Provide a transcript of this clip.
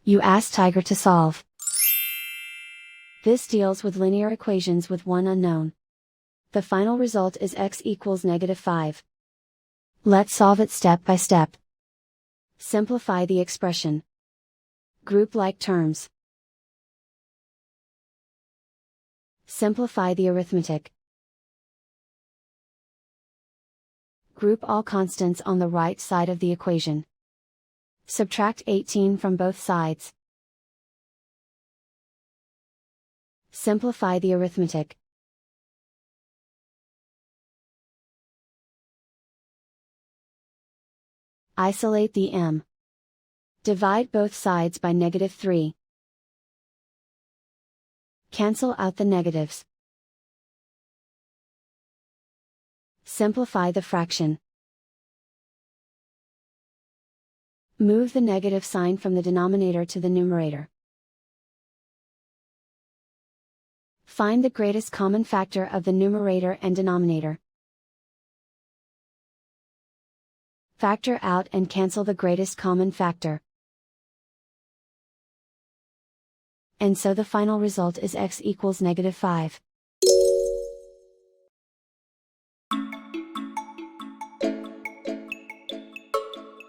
You ask Tiger to solve. This deals with linear equations with one unknown. The final result is x equals -5. Let's solve it step by step. Simplify the expression. Group like terms. Simplify the arithmetic. Group all constants on the right side of the equation. Subtract 18 from both sides. Simplify the arithmetic. Isolate the m. Divide both sides by -3. Cancel out the negatives. Simplify the fraction. Move the negative sign from the denominator to the numerator. Find the greatest common factor of the numerator and denominator. Factor out and cancel the greatest common factor. And so the final result is x equals -5.